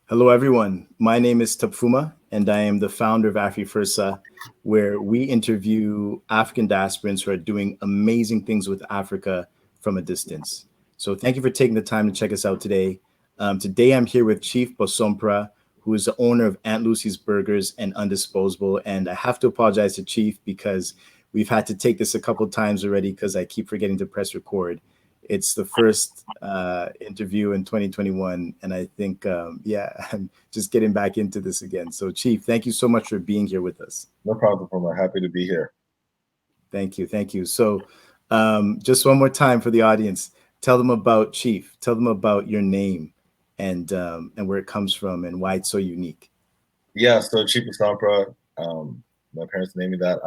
Hello, everyone. My name is Tapfuma, and I am the founder of AfriFursa, where we interview African diasporans who are doing amazing things with Africa from a distance. So, thank you for taking the time to check us out today. Today, I'm here with Chieff Bosompra, who is the owner of Aunt Lucy's Burgers and Undisposable. And I have to apologize to Chieff because we've had to take this a couple of times already because I keep forgetting to press record. It's the first interview in 2021, and I think, yeah, I'm just getting back into this again. So, Chieff, thank you so much for being here with us. No problem. I'm happy to be here. Thank you, thank you. So, just one more time for the audience, tell them about Chieff. Tell them about your name and where it comes from and why it's so unique. Yeah, so Chieff Bosompra, my parents named me that.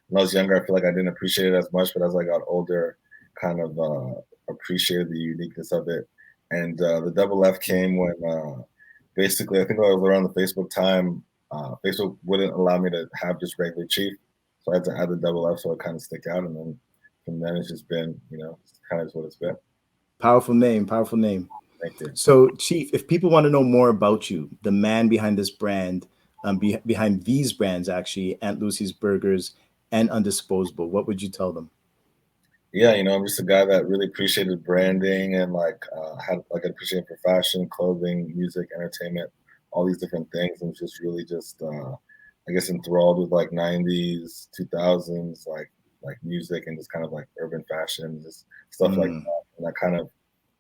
When I was younger, I feel like I didn't appreciate it as much, but as I got older, kind of appreciated the uniqueness of it. And the double F came when basically, I think I was around the Facebook time. Facebook wouldn't allow me to have just regular Chieff, so I had to add the double F so it kind of stick out. And then from then, it's just been, it's kind of what it's been. Powerful name, powerful name. Thank you. So, Chieff, if people want to know more about you, the man behind this brand, behind these brands, actually, Aunt Lucy's Burgers and Undisposable, what would you tell them? Yeah, I'm just a guy that really appreciated branding and like had like an appreciation for fashion, clothing, music, entertainment, all these different things, and just really just I guess enthralled with like '90s, 2000s, like music and just kind of like urban fashion, just stuff like Mm, that. And that kind of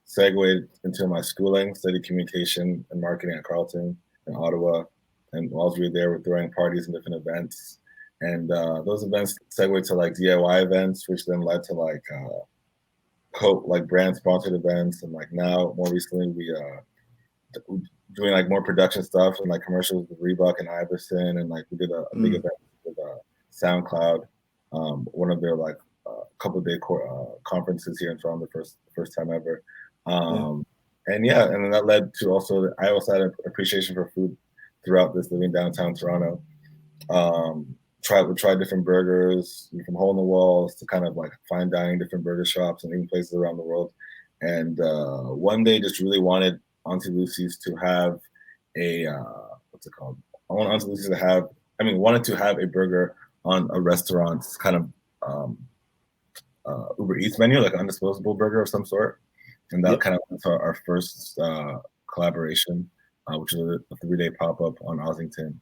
segued into my schooling, studied communication and marketing at Carleton in Ottawa, and whilst we were there, we're throwing parties and different events. And those events segued to like DIY events, which then led to like like brand sponsored events, and like now more recently doing like more production stuff and like commercials with Reebok and Iverson, and like we did a big mm, event with SoundCloud, one of their like couple of day conferences here in Toronto, the first time ever. yeah. Um, and yeah, and then that led to I also had an appreciation for food throughout this living downtown Toronto. Try different burgers from hole in the walls to kind of like fine dining, different burger shops and even places around the world. And one day, just really wanted Aunty Lucy's to have a what's it called? I want Aunty Lucy's to have. Wanted to have a burger on a restaurant's kind of um, Uber Eats menu, like an undisposable burger of some sort. And that Yep. kind of went to our first collaboration, which was a 3-day pop up on Ossington,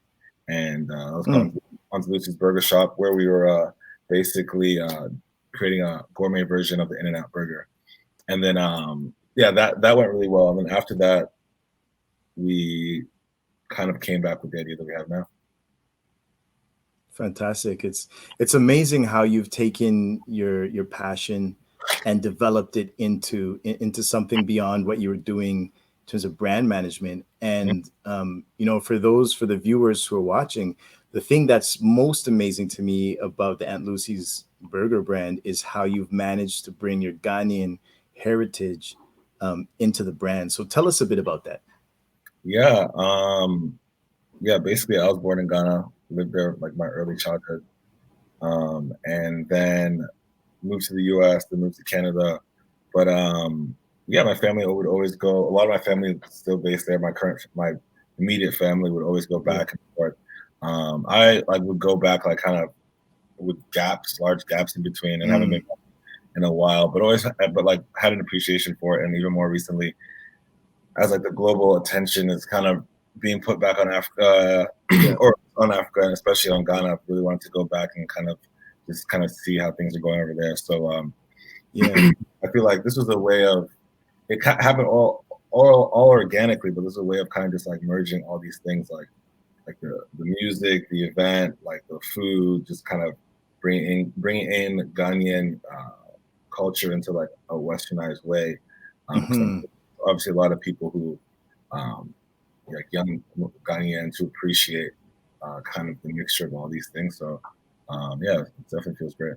and that was Mm. called Aunty Lucy's Burger Shop, where we were basically creating a gourmet version of the In-N-Out burger. And then yeah, that went really well. And then after that, we kind of came back with the idea that we have now. Fantastic. It's amazing how you've taken your passion and developed it into something beyond what you were doing in terms of brand management. And for the viewers who are watching, the thing that's most amazing to me about the Aunt Lucy's Burger brand is how you've managed to bring your Ghanaian heritage into the brand. So tell us a bit about that. Yeah, yeah. Basically, I was born in Ghana, lived there like my early childhood, and then moved to the U.S., then moved to Canada. But yeah, my family would always go. A lot of my family is still based there. My immediate family would always go Yeah. back and forth. I like would go back like kind of with large gaps in between, and haven't been Mm. in a while. But like had an appreciation for it, and even more recently, as like the global attention is kind of being put back on Africa Yeah. or on Africa, and especially on Ghana. I really wanted to go back and kind of see how things are going over there. So Yeah. I feel like this was a way of happened all organically, but this is a way of kind of just like merging all these things, like the music, the event, like the food, just kind of bringing in Ghanaian culture into like a westernized way. 'Cause Hmm. obviously a lot of people who um, like young Ghanaians who appreciate kind of the mixture of all these things. So yeah, it definitely feels great.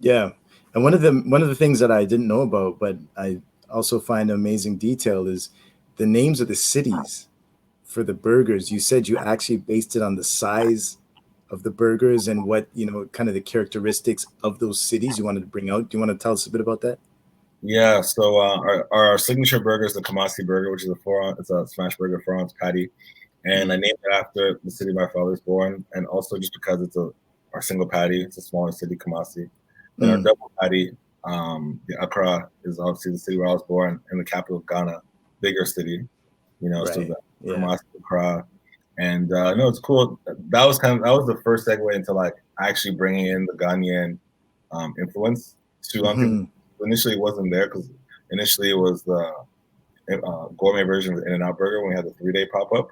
Yeah, and one of the things that I didn't know about, but I also find an amazing detail is the names of the cities for the burgers. You said you actually based it on the size of the burgers and what kind of the characteristics of those cities you wanted to bring out. Do you want to tell us a bit about that? Yeah, so our signature burger is the Kamasi burger, which is it's a smash burger 4-ounce patty, and I named it after the city my father was born, and also just because it's our single patty, it's a smaller city, Kamasi. Then our double patty, the Accra is obviously the city where I was born, and the capital of Ghana, bigger city, so Right. the Yeah. Kamasi Accra, and no, it's cool. That was the first segue into like actually bringing in the Ghanaian influence to Aunty. Initially, it wasn't there because initially it was the gourmet version of the In-N-Out burger when we had the 3-day pop up.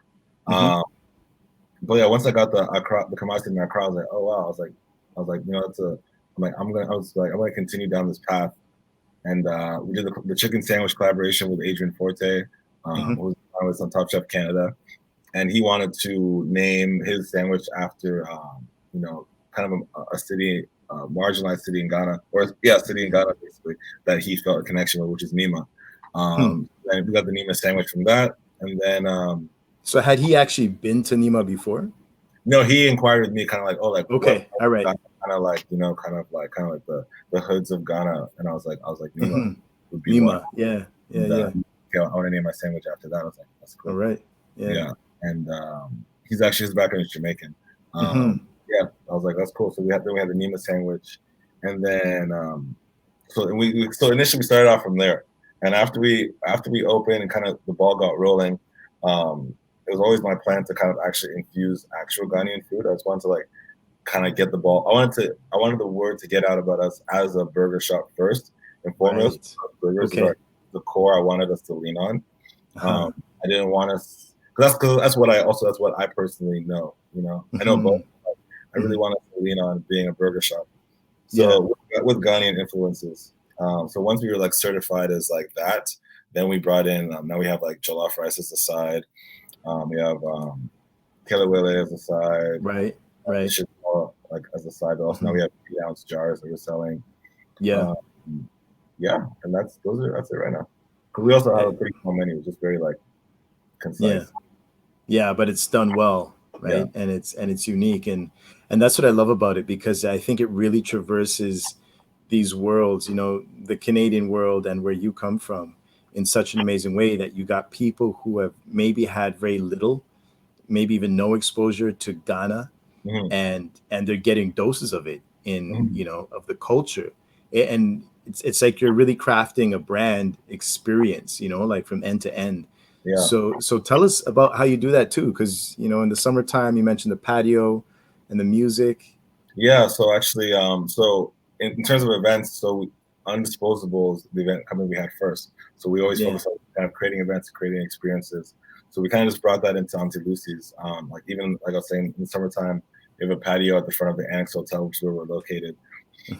But yeah, once I got the Kamasi and Accra, I was like, oh wow! I was like, I'm gonna continue down this path. And we did the chicken sandwich collaboration with Adrian Forte, who was on Top Chef Canada, and he wanted to name his sandwich after kind of a city, marginalized city in Ghana, city in Ghana basically that he felt a connection with, which is Nima. And we got the Nima sandwich from that, and then. So had he actually been to Nima before? No, he inquired with me, kind of like, oh, like okay, all right, kind of like the hoods of Ghana, and I was like Nima would be Nima, one. yeah. I want to name my sandwich after that. I was like, that's cool. All right, yeah. And his background is Jamaican. Yeah, I was like, that's cool. So we had the Nima sandwich, and then so initially we started off from there, and after we opened and kind of the ball got rolling, it was always my plan to kind of actually infuse actual Ghanaian food. I just wanted to like kind of get the ball. I wanted the word to get out about us as a burger shop first and foremost. Right. Burgers are the core I wanted us to lean on. I didn't want us because that's what I personally know. I know both. I really wanted to lean on being a burger shop. So with Ghanaian influences. So once we were like certified as like that, then we brought in. Now we have like jollof rice as a side. We have kelewele as a side. Right. Like as a side. Also now we have 8-ounce jars that we're selling. Yeah. And that's it right now. Because we also have a pretty small menu, which is very like concise. Yeah, but it's done well, right? And it's unique, and that's what I love about it, because I think it really traverses these worlds, the Canadian world and where you come from, in such an amazing way that you got people who have maybe had very little, maybe even no exposure to Ghana, and they're getting doses of it in of the culture, and it's like you're really crafting a brand experience, like from end to end. Yeah. So tell us about how you do that too, because in the summertime you mentioned the patio and the music. Yeah. So actually, so in terms of events, so Undisposable is the event company we had first. So we always focus on kind of creating events, creating experiences. So we kind of just brought that into Aunty Lucy's. Like even like I was saying, in the summertime, we have a patio at the front of the Annex Hotel, which is where we're located,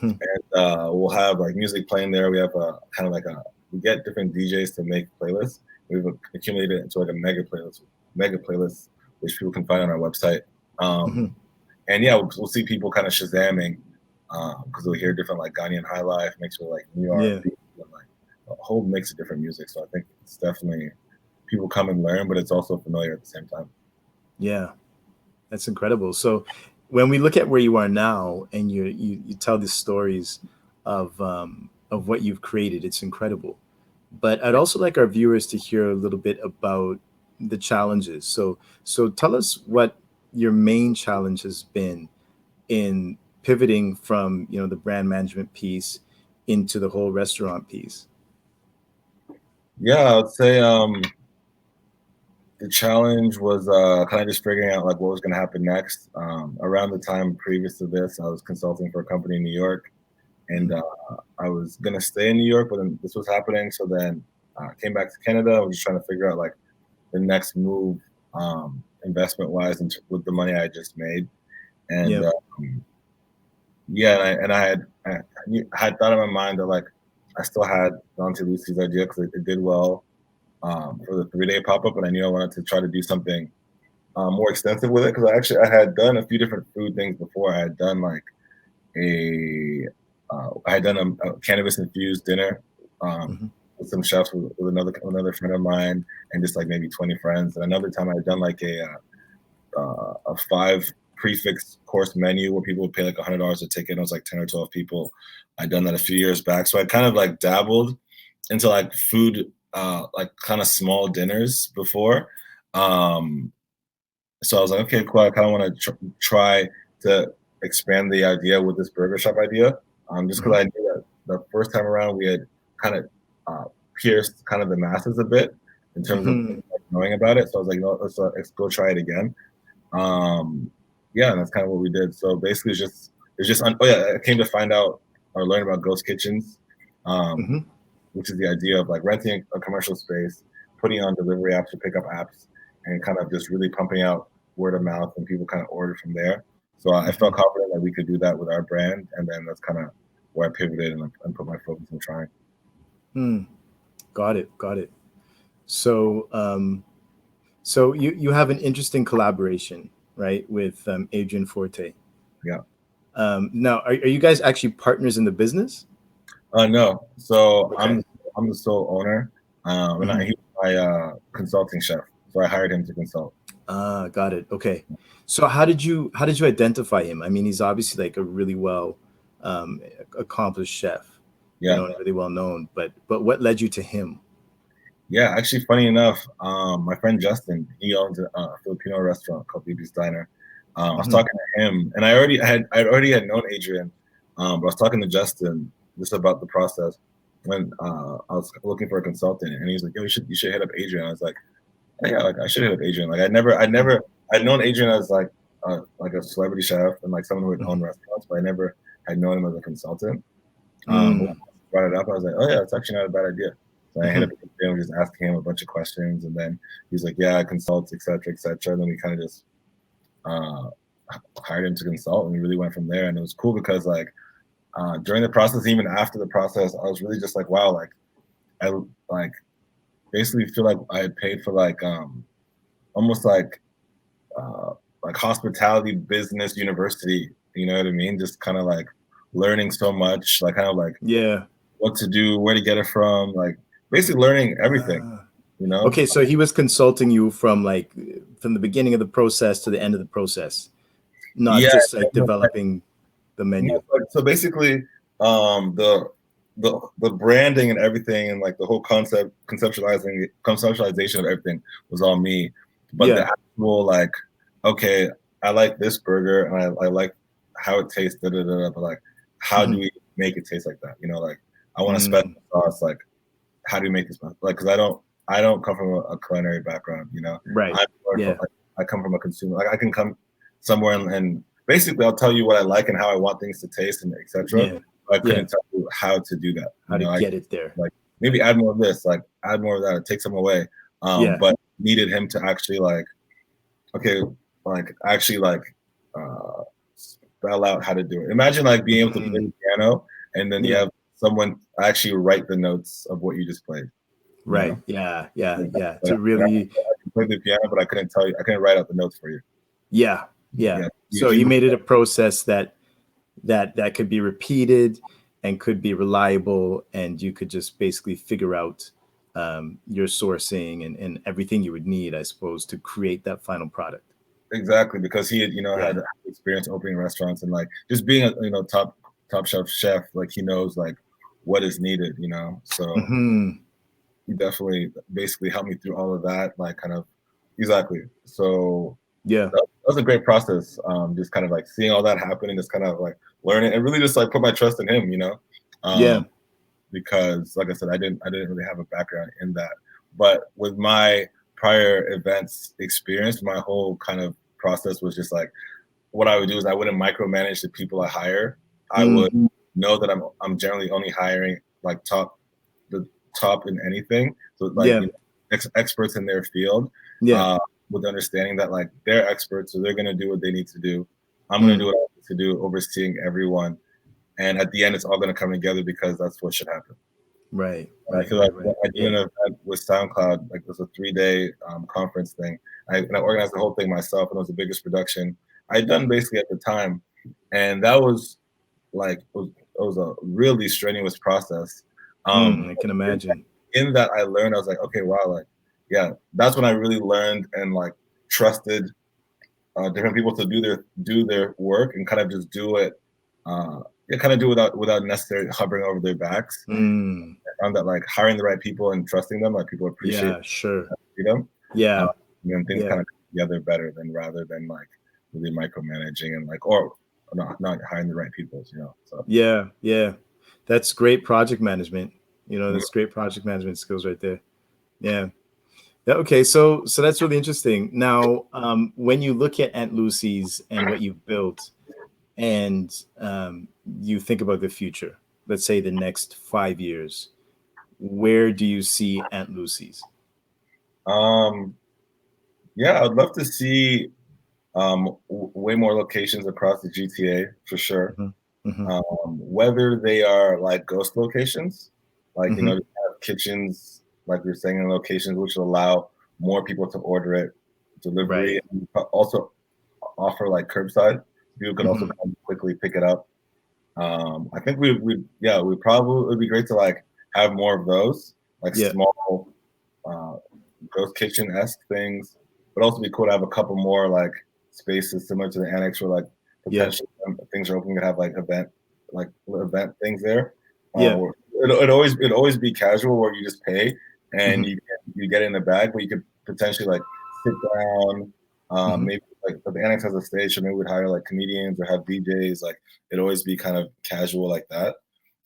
and we'll have like music playing there. We have a kind of like we get different DJs to make playlists. We've accumulated it into like a mega playlist, which people can find on our website. And yeah, we'll see people kind of shazamming because we'll hear different like Ghanaian high life mixed with like New York, and like a whole mix of different music. So I think it's definitely people come and learn, but it's also familiar at the same time. Yeah, that's incredible. So when we look at where you are now and you tell the stories of what you've created, it's incredible. But I'd also like our viewers to hear a little bit about the challenges. So tell us what your main challenge has been in pivoting from the brand management piece into the whole restaurant piece. Yeah, I would say the challenge was kind of just figuring out like what was going to happen next. Around the time previous to this, I was consulting for a company in New York, and I was going to stay in New York, but then this was happening. So then I came back to Canada. I was just trying to figure out like the next move investment wise with the money I just made. And I had thought in my mind that like I still had Aunty Lucy's idea because it did well for the 3-day pop-up, and I knew I wanted to try to do something more extensive with it because I had done a few different food things before. I had done like I had done a cannabis infused dinner with some chefs with another friend of mine and just like maybe 20 friends. And another time I had done like a 5 prefix course menu where people would pay like $100 a ticket. And it was like 10 or 12 people. I'd done that a few years back. So I kind of like dabbled into like food, like kind of small dinners before. So I was like, okay, cool. I kind of want to try to expand the idea with this burger shop idea. Just because I knew that the first time around we had kind of pierced kind of the masses a bit in terms of like, knowing about it. So I was like, no, let's go try it again. Yeah, and that's kind of what we did. So basically, I came to find out or learn about ghost kitchens, which is the idea of like renting a commercial space, putting on delivery apps or pickup apps, and kind of just really pumping out word of mouth, and people kind of order from there. So I felt confident that we could do that with our brand, and then that's kind of where I pivoted and put my focus on trying. Got it. So, so you have an interesting collaboration, right, with Adrian Forte. Yeah. Now, are you guys actually partners in the business? No. So Okay. I'm the sole owner, and he's my consulting chef. So I hired him to consult. Got it. Okay. So how did you identify him? I mean, he's obviously like a really well accomplished chef, Yeah. and really well known. But what led you to him? Yeah, actually, funny enough, my friend Justin, he owns a Filipino restaurant called BB's Diner. I was talking to him, and I already had known Adrian, but I was talking to Justin just about the process when I was looking for a consultant, and he's like, "Yo, you should hit up Adrian." I was like, oh, "Yeah, like I should hit up Adrian." Like I'd known Adrian as like a celebrity chef and like someone who would own restaurants, but I never had known him as a consultant. Brought it up, I was like, "Oh yeah, it's actually not a bad idea." So I hit up him, just asking him a bunch of questions, and then he's like, "Yeah, I consult, etc., etc." And then we kind of just hired him to consult, and we really went from there. And it was cool because like during the process, even after the process, I was really just like, wow, like I like basically feel like I had paid for like almost like hospitality business university. You know what I mean? Just kind of like learning so much, like kind of like what to do, where to get it from, like basically learning everything. Okay, so he was consulting you from the beginning of the process to the end of the process, not just like developing the menu. So basically, the branding and everything, and like the whole conceptualization of everything was all me. But the actual like, okay, I like this burger and I like how it tastes, but like, how do we make it taste like that? Like I want a special sauce. Like, how do you make this? Like, because I don't come from a culinary background. Right. I come from a consumer. Like, I can come somewhere and basically I'll tell you what I like and how I want things to taste and etc. But I couldn't tell you how to do that. How to get it there. Like maybe add more of this, like add more of that, take some away. But needed him to actually like, okay, like actually like spell out how to do it. Imagine like being able to play the piano and then you have someone actually write the notes of what you just played. Right. Yeah. To really I can play the piano, but I couldn't write out the notes for you. Yeah. So you made it a process that could be repeated and could be reliable, and you could just basically figure out your sourcing and everything you would need, I suppose, to create that final product. Exactly, because he had had experience opening restaurants and like just being a top shelf chef. Like he knows like what is needed. So he definitely basically helped me through all of that. Like kind of exactly. So that was a great process. Just kind of like seeing all that happen and just kind of like learning and really just like put my trust in him. Because like I said, I didn't really have a background in that, but with my prior events experience, my whole kind of process was just like what I would do is I wouldn't micromanage the people I hire. I would know that I'm generally only hiring like the top in anything, so like experts in their field, with understanding that like they're experts, so they're gonna do what they need to do. I'm gonna do what I need to do, overseeing everyone, and at the end, it's all gonna come together because that's what should happen. Right. I feel like I did an event with SoundCloud, like it was a 3-day conference thing. I organized the whole thing myself, and it was the biggest production I'd done basically at the time. And that was like, it was a really strenuous process. I can imagine. In that I learned, I was like, okay, wow, like, yeah, that's when I really learned and like trusted different people to do their work and kind of just do it kind of do without necessarily hovering over their backs. On that, like hiring the right people and trusting them, like people appreciate freedom. Yeah. And things kind of come together better rather than like really micromanaging and like, or not hiring the right people, So Yeah. That's great project management. That's great project management skills right there. Yeah. Okay. So that's really interesting. Now, when you look at Aunt Lucy's and what you've built, and you think about the future, let's say the next 5 years, where do you see Aunt Lucy's? Yeah, I'd love to see way more locations across the GTA for sure. Whether they are like ghost locations, like just have kitchens, like we were saying, in locations which will allow more people to order it, delivery, and also offer like curbside. People could also come quickly pick it up. I think we probably it would be great to like have more of those, like small ghost kitchen-esque things, but also be cool to have a couple more like spaces similar to the annex where like potentially things are open to have like event things there. It'd always be casual where you just pay and you get it in the bag, but you could potentially like sit down. Maybe like if the annex has a stage, so maybe we'd hire like comedians or have DJs. Like it'd always be kind of casual like that.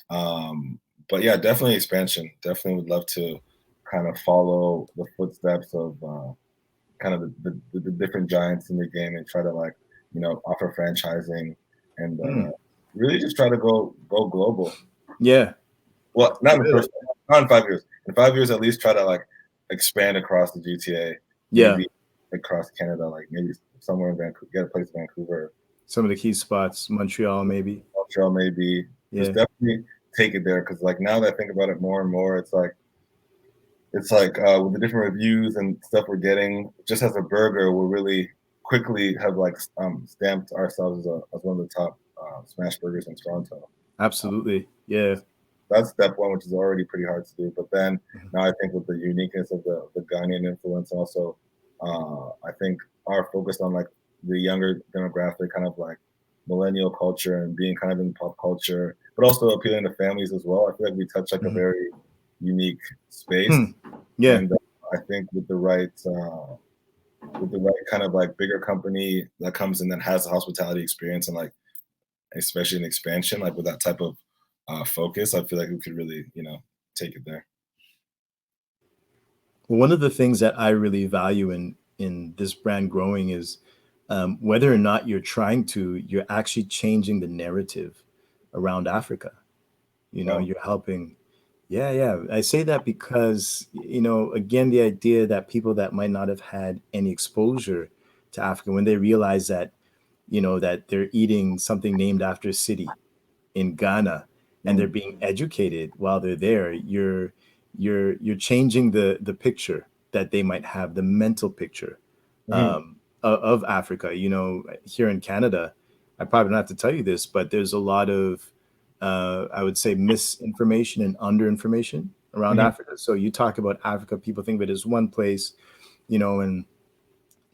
But yeah, definitely expansion. Definitely would love to kind of follow the footsteps of kind of the different giants in the game and try to like offer franchising and really just try to go global. Yeah. Well, not in 5 years. In 5 years, at least try to like expand across the GTA. Maybe across Canada, like maybe somewhere in Vancouver, get a place in Vancouver. Some of the key spots, Montreal maybe. Just definitely take it there, because like now that I think about it more and more, it's like with the different reviews and stuff we're getting, just as a burger, we're really quickly have like stamped ourselves as one of the top smash burgers in Toronto. Absolutely. That's step one, which is already pretty hard to do. But then now I think with the uniqueness of the Ghanaian influence, also I think our focus on like the younger demographic, kind of like millennial culture and being kind of in pop culture, but also appealing to families as well. I feel like we touch like a very unique space. And I think with the right kind of like bigger company that comes in that has a hospitality experience and like especially an expansion, like with that type of focus, I feel like we could really take it there. One of the things that I really value in this brand growing is whether or not you're actually changing the narrative around Africa. You're helping. Yeah. I say that because, again, the idea that people that might not have had any exposure to Africa, when they realize that, that they're eating something named after a city in Ghana and they're being educated while they're there, you're changing the picture that they might have, the mental picture of Africa. Here in Canada, I probably don't have to tell you this, but there's a lot of I would say misinformation and underinformation around Africa. So you talk about Africa, people think of it as one place, and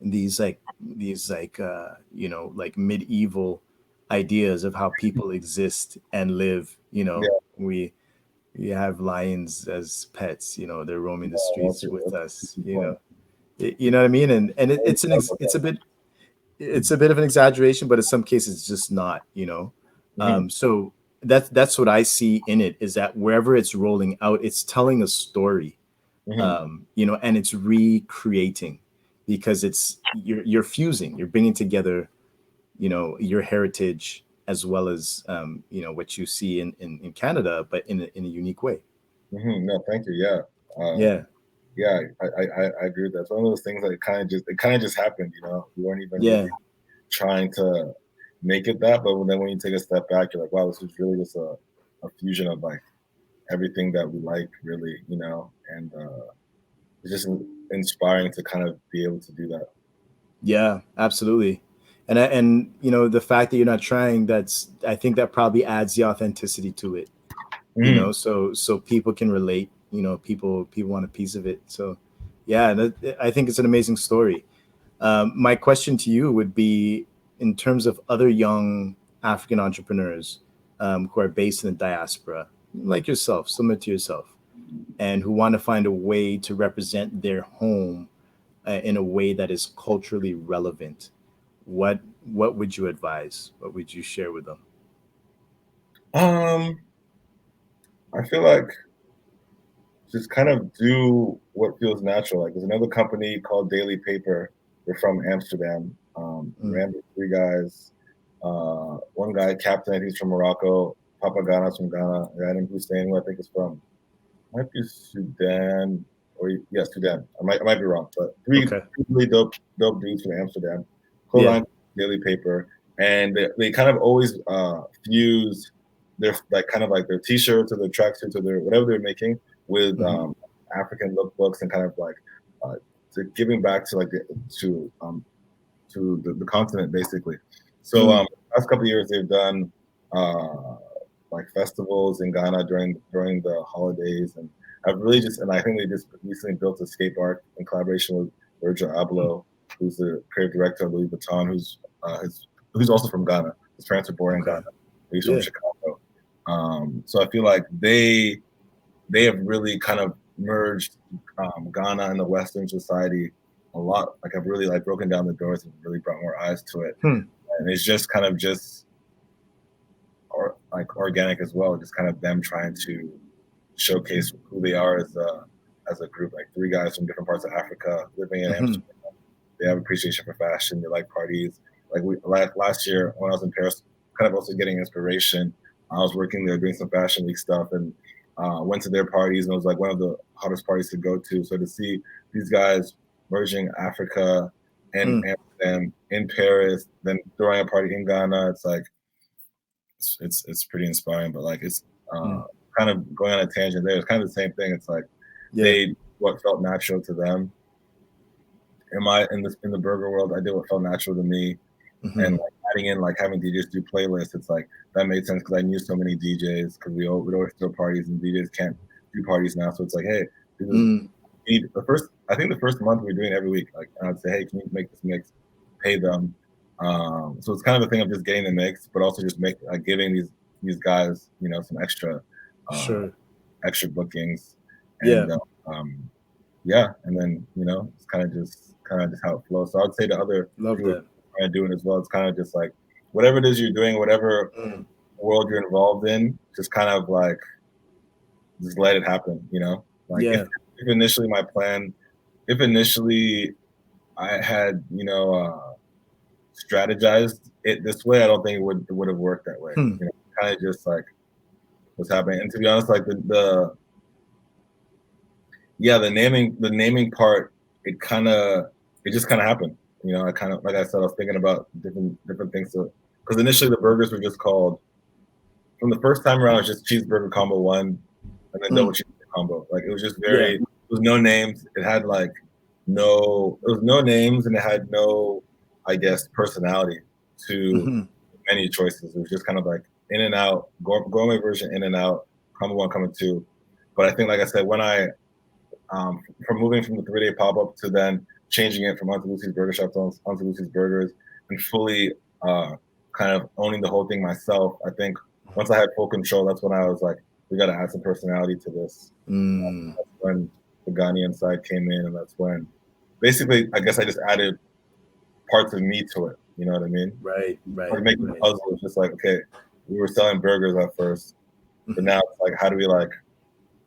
these like like medieval ideas of how people exist and live. We have lions as pets. They're roaming the streets with us. You know what I mean? And it's a bit of an exaggeration, but in some cases it's just not. So that's what I see in it, is that wherever it's rolling out, it's telling a story, and it's recreating, because you're fusing, you're bringing together, your heritage as well as, what you see in Canada, but in a unique way. No, thank you. Yeah, I agree with that. It's one of those things that it kind of just happened. We weren't even really trying to make it that, but then when you take a step back, you're like, wow, this is really just a fusion of like everything that we like, really, and it's just inspiring to kind of be able to do that. Yeah, absolutely. And the fact that you're not trying, I think that probably adds the authenticity to it. So people can relate. People want a piece of it. So yeah, I think it's an amazing story. My question to you would be, in terms of other young African entrepreneurs, who are based in the diaspora, like yourself, similar to yourself, and who want to find a way to represent their home in a way that is culturally relevant, what would you advise? What would you share with them? I feel like just kind of do what feels natural. Like there's another company called Daily Paper. They're from Amsterdam. Ran with three guys. One guy, Captain, he's from Morocco. Papa Ghana's from Ghana. A guy named Hussein, who I think is from, might be Sudan, or yes, Sudan. I might be wrong, but three really dope dudes from Amsterdam. Co-line Daily Paper, and they kind of always fuse their their t-shirts or their tracksuits or their whatever they're making with African lookbooks and kind of like to giving back to like to the continent basically. So last couple of years they've done like festivals in Ghana during the holidays, and I've really and I think they just recently built a skate park in collaboration with Virgil Abloh, who's the creative director of Louis Vuitton, who's also from Ghana. His parents were born in Ghana. He's from Chicago. So I feel like they have really kind of merged Ghana and the Western society a lot. Like I've really like broken down the doors and really brought more eyes to it. And it's just kind of organic as well. Just kind of them trying to showcase who they are as a group. Like three guys from different parts of Africa living in Amsterdam. They have appreciation for fashion. They like parties. Like last year when I was in Paris, kind of also getting inspiration. I was working there doing some fashion week stuff and went to their parties, and it was like one of the hottest parties to go to. So to see these guys merging Africa and Amsterdam in Paris, then throwing a party in Ghana, it's like it's pretty inspiring. But like it's kind of going on a tangent there. It's kind of the same thing. It's like they what felt natural to them. In the burger world, I did what felt natural to me. And like adding in like having DJs do playlists, it's like that made sense because I knew so many DJs because we'd always throw parties and DJs can't do parties now. So it's like, hey, the first month we were doing it every week. Like I'd say, hey, can you make this mix? Pay them. So it's kind of a thing of just getting the mix, but also just giving these guys, you know, some extra bookings. And and then you know, it's kind of just how it flows. So I'd say the other and doing as well. It's kind of just like whatever it is you're doing, whatever world you're involved in, just kind of like just let it happen, you know? Like if initially my plan, if initially I had, you know, strategized it this way, I don't think it would have worked that way. You know, kind of just like what's happening. And to be honest, like the naming part, it just kind of happened. You know, I kind of, like I said, I was thinking about different things. Because initially the burgers were just called, from the first time around, it was just cheeseburger combo 1 and then double cheeseburger combo. Like it was just it was no names. It had like it was no names and it had no, I guess, personality to menu choices. It was just kind of like in and out, gourmet version in and out, combo 1, combo 2. But I think, like I said, when I, from moving from the 3-day pop-up to then changing it from Aunty Lucy's Burger Shop to Aunty Lucy's Burgers and fully kind of owning the whole thing myself, I think once I had full control, that's when I was like, we got to add some personality to this. That's when the Ghanaian side came in, and that's when basically I guess I just added parts of me to it. You know what I mean? Right. Like making the puzzle, it's just like, okay, we were selling burgers at first, but now it's like, how do we like,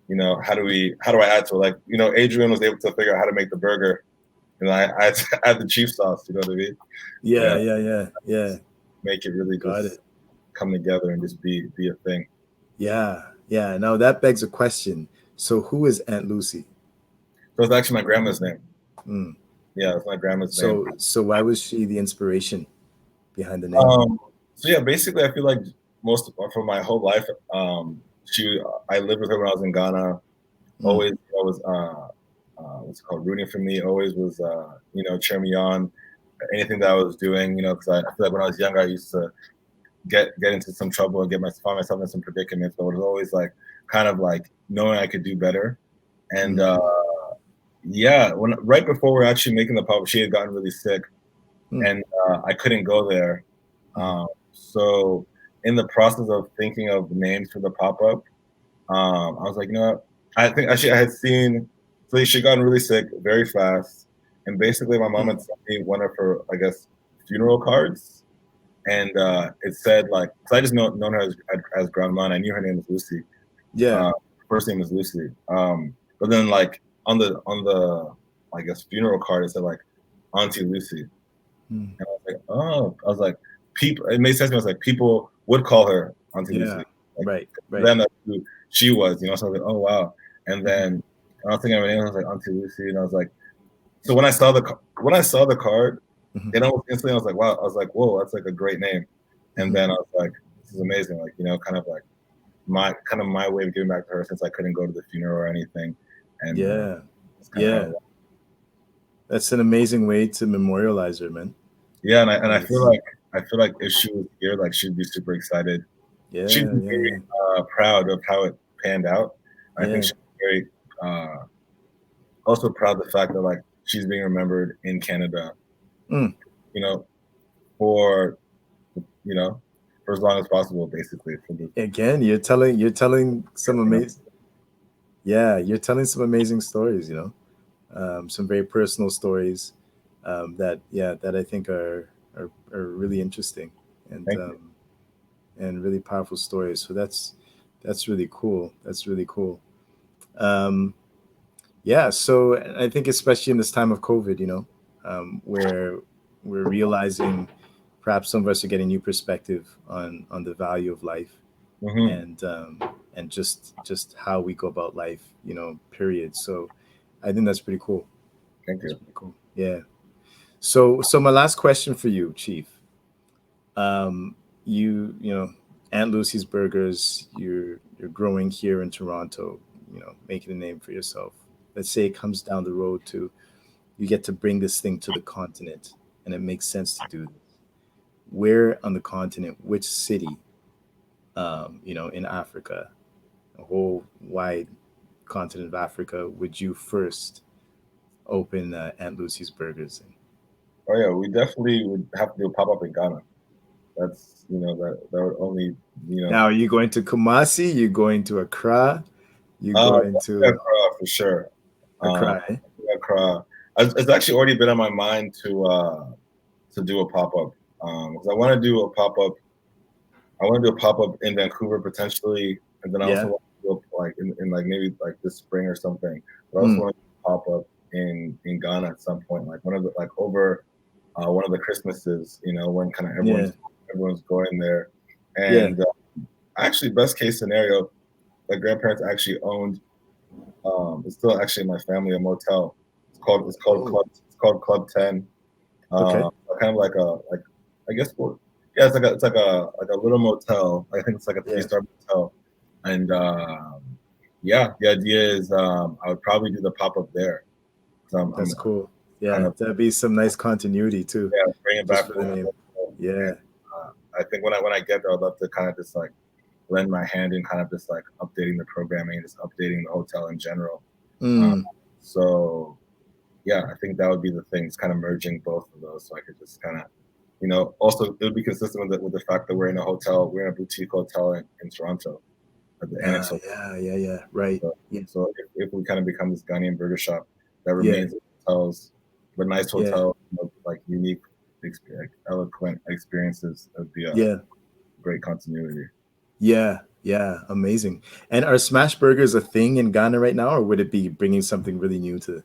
you know, how do I add to it? Like, you know, Adrian was able to figure out how to make the burger. And I add the Chieff sauce, you know what I mean? Yeah. Make it really just come together and just be a thing. Yeah. Now that begs a question. So who is Aunt Lucy? So it's actually my grandma's name. Yeah, it's my grandma's name. So why was she the inspiration behind the name? So yeah, basically I feel like for my whole life, I lived with her when I was in Ghana. Always I was what's it called, rooting for me, always was you know, cheer me on, anything that I was doing, you know, because I feel like when I was younger I used to get into some trouble and find myself in some predicaments, but it was always like kind of like knowing I could do better. And right before we were actually making the pop, she had gotten really sick and I couldn't go there. So in the process of thinking of names for the pop-up, I was like, you know what? I think actually I had seen, so she got really sick very fast, and basically my mom had sent me one of her, I guess, funeral cards, and it said like, so I just known her as Grandma, and I knew her name was Lucy. Yeah. First name was Lucy. But then like on the I guess funeral card it said like Aunty Lucy, and I was like, oh, I was like, people. It made sense to me. I was like, people would call her Auntie Yeah. Lucy. Like, Right. then that's who she was, you know. So I was like, oh wow. And then I was thinking of her name. I was like Auntie Lucy, and I was like, so when I saw the card, it almost instantly I was like, wow. I was like, whoa, that's like a great name. And then I was like, this is amazing. Like, you know, kind of like my way of giving back to her since I couldn't go to the funeral or anything. And yeah. That's an amazing way to memorialize her, man. Yeah, and I feel like if she was here, like she'd be super excited. Yeah, She'd be very proud of how it panned out. I think she's very also proud of the fact that like she's being remembered in Canada. You know, for for as long as possible, basically. Again, you're telling some amazing. Yeah, you're telling some amazing stories. You know, some very personal stories that I think are really interesting and really powerful stories. So that's really cool. That's really cool. Yeah, so I think especially in this time of COVID, you know, where we're realizing perhaps some of us are getting new perspective on the value of life and just how we go about life, you know, period. So I think that's pretty cool. Thank That's you. pretty cool. Yeah. So my last question for you, Chieff. You know, Aunt Lucy's Burgers. You're growing here in Toronto. You know, making a name for yourself. Let's say it comes down the road to you get to bring this thing to the continent, and it makes sense to do this. Where on the continent, which city, you know, in Africa, a whole wide continent of Africa, would you first open Aunt Lucy's Burgers in? Oh yeah, we definitely would have to do a pop up in Ghana. That's that would only Now, are you going to Kumasi? You going to Accra? You going to Accra for sure. Accra? Eh? Accra. It's actually already been on my mind to do a pop up because I want to do a pop up. I want to do a pop up in Vancouver potentially, and then I also want to do like in like maybe like this spring or something. But I also want to pop up in Ghana at some point, like one of the like over one of the Christmases, you know, when kind of everyone's going there. And actually, best case scenario, my grandparents actually owned. It's still actually in my family a motel. It's called Club 10. Kind of like I guess it's like a little motel. I think it's like a 3-star motel. And the idea is I would probably do the pop up there. That's cool. Yeah, that'd be some nice continuity too. Yeah, bring it back for the name. Yeah. I think when I get there, I'd love to kind of just like lend my hand in kind of just like updating the programming and just updating the hotel in general. So yeah, I think that would be the thing. It's kind of merging both of those, so I could just kind of, you know, also it would be consistent with the fact that we're in a boutique hotel in Toronto at the Annex Hotel. Yeah, right. So if we kind of become this Ghanaian burger shop that remains in hotels, but nice hotel, like unique, eloquent experiences, it would be a great continuity. Yeah, amazing. And are smash burgers a thing in Ghana right now, or would it be bringing something really new to them?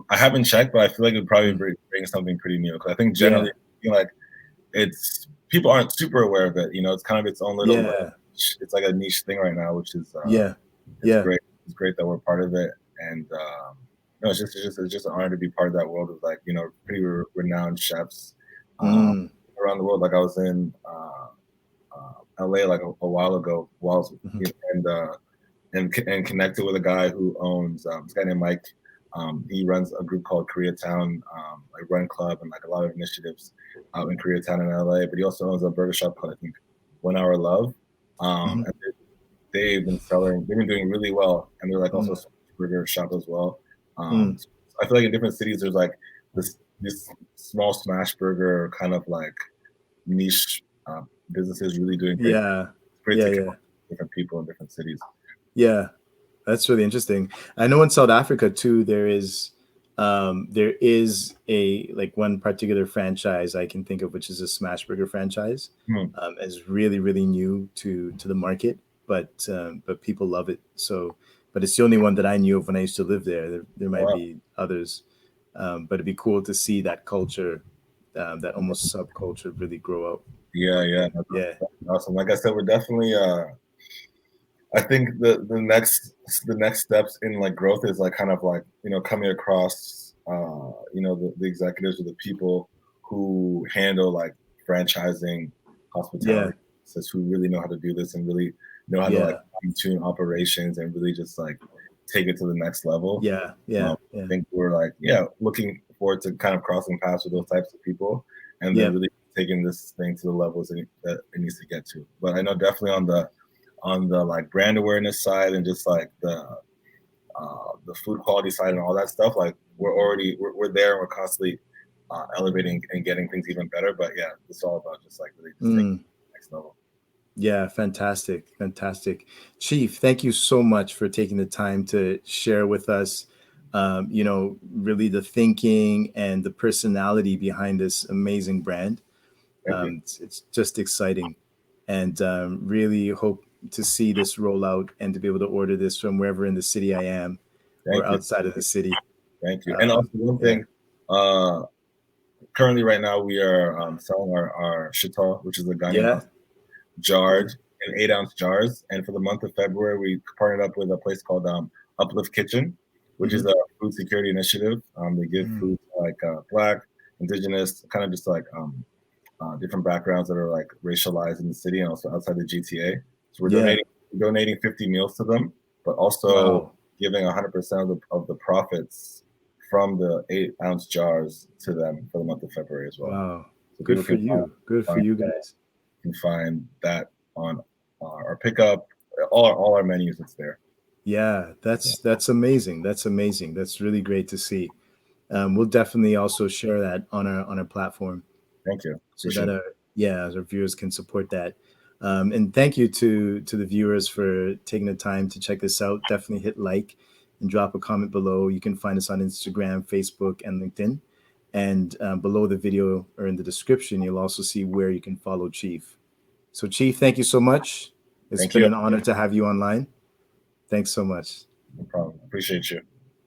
I haven't checked, but I feel like it would probably bring something pretty new. Because I think generally, like it's people aren't super aware of it. You know, it's kind of its own little. It's like a niche thing right now, which is great. It's great that we're part of it, and it's just an honor to be part of that world of like pretty renowned chefs around the world. Like I was in LA like a while ago, and connected with a guy who owns this guy named Mike. He runs a group called Koreatown, like Run Club, and like a lot of initiatives out in Koreatown in LA. But he also owns a burger shop called, I think, 1 Hour Love. And they've been doing really well, and they're like also a burger shop as well. So I feel like in different cities there's like this small smash burger kind of like niche businesses really doing great. Yeah. It's great Yeah. to Yeah. connect with different people in different cities. Yeah. That's really interesting. I know in South Africa too, there is a like one particular franchise I can think of, which is a smash burger franchise. Is really, really new to the market, but people love it. So, but it's the only one that I knew of when I used to live there. There might Wow. be others, but it'd be cool to see that culture, that almost subculture, really grow up. Yeah. Yeah, That's awesome. Like I said, we're definitely I think the next steps in like growth is like kind of like, you know, coming across you know, the executives or the people who handle like franchising, yeah, hospitality, who really know how to do this and really know how to like yeah, tune operations and really just like take it to the next level. yeah, yeah, I think we're like, looking forward to kind of crossing paths with those types of people and yeah, then really taking this thing to the levels that it needs to get to. But I know definitely on the like brand awareness side and just like the food quality side and all that stuff, like we're there and we're constantly elevating and getting things even better. But yeah, it's all about just like really just taking it to the next level. Yeah, fantastic, fantastic. Chieff, thank you so much for taking the time to share with us, you know, really the thinking and the personality behind this amazing brand. Thank you. It's just exciting, and really hope to see this roll out and to be able to order this from wherever in the city I am or Thank you. outside of the city. Thank you. And also one Yeah, thing, currently right now we are selling our shito, which is a Ghanaian yeah, jarred in 8-ounce jars. And for the month of February, we partnered up with a place called Uplift Kitchen, which is a food security initiative. They give food to like Black, Indigenous, kind of just like different backgrounds that are like racialized in the city and also outside the GTA. So we're yeah. donating 50 meals to them, but also Wow, giving 100% of the profits from the 8-ounce jars to them for the month of February as well. wow. So Good people for can you. Good for find you guys. can find that on our pickup, all our menus. It's there. Yeah, that's amazing. That's amazing. That's really great to see. We'll definitely also share that on our platform Thank you. so Appreciate that it. our viewers can support that. And thank you to the viewers for taking the time to check this out. Definitely hit like and drop a comment below. You can find us on Instagram, Facebook, and LinkedIn. And below the video or in the description, you'll also see where you can follow Chieff. So Chieff, thank you so much. It's Thank been you. an honor to have you online. Thanks so much. No problem. Appreciate you.